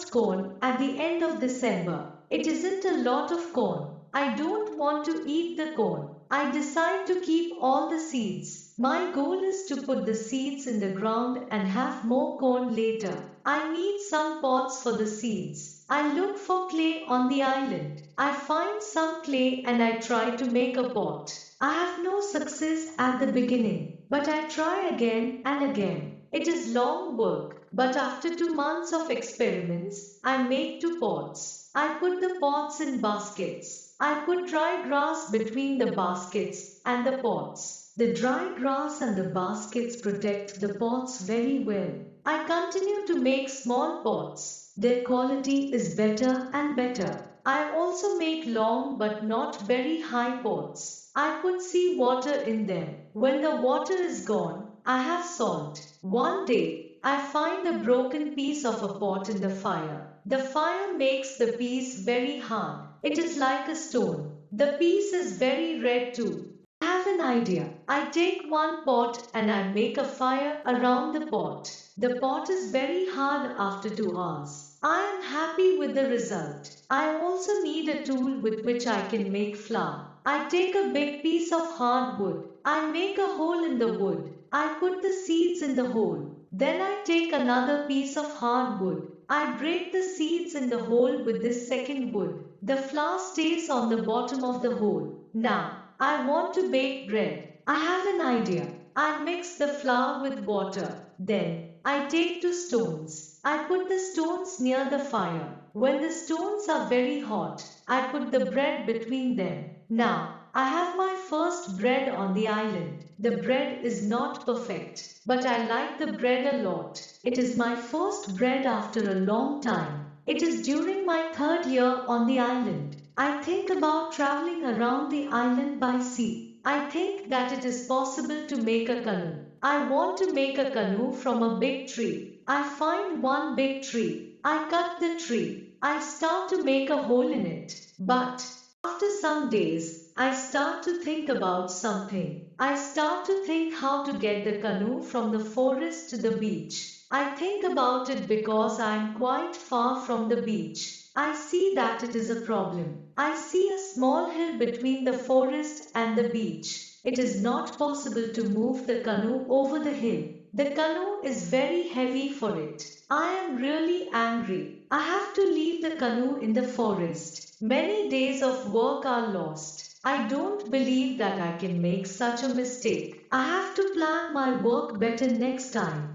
first corn at the end of December. It isn't a lot of corn. I don't want to eat the corn. I decide to keep all the seeds. My goal is to put the seeds in the ground and have more corn later. I need some pots for the seeds. I look for clay on the island. I find some clay and I try to make a pot. I have no success at the beginning, but I try again and again. It is long work, but after 2 months of experiments, I make 2 pots. I put the pots in baskets. I put dry grass between the baskets and the pots. The dry grass and the baskets protect the pots very well. I continue to make small pots. Their quality is better and better. I also make long but not very high pots. I put seawater in them. When the water is gone, I have salt. One day, I find a broken piece of a pot in the fire. The fire makes the piece very hard. It is like a stone. The piece is very red too. I have an idea. I take one pot and I make a fire around the pot. The pot is very hard after 2 hours. I am happy with the result. I also need a tool with which I can make flour. I take a big piece of hard wood. I make a hole in the wood. I put the seeds in the hole. Then I take another piece of hard wood. I break the seeds in the hole with this second wood. The flour stays on the bottom of the hole. Now, I want to bake bread. I have an idea. I mix the flour with water. Then, I take 2 stones. I put the stones near the fire. When the stones are very hot, I put the bread between them. Now, I have my first bread on the island. The bread is not perfect, but I like the bread a lot. It is my first bread after a long time. It is during my 3rd year on the island. I think about traveling around the island by sea. I think that it is possible to make a canoe. I want to make a canoe from a big tree. I find one big tree. I cut the tree. I start to make a hole in it. But after some days, I start to think about something. I start to think how to get the canoe from the forest to the beach. I think about it because I am quite far from the beach. I see that it is a problem. I see a small hill between the forest and the beach. It is not possible to move the canoe over the hill. The canoe is very heavy for it. I am really angry. I have to leave the canoe in the forest. Many days of work are lost. I don't believe that I can make such a mistake. I have to plan my work better next time.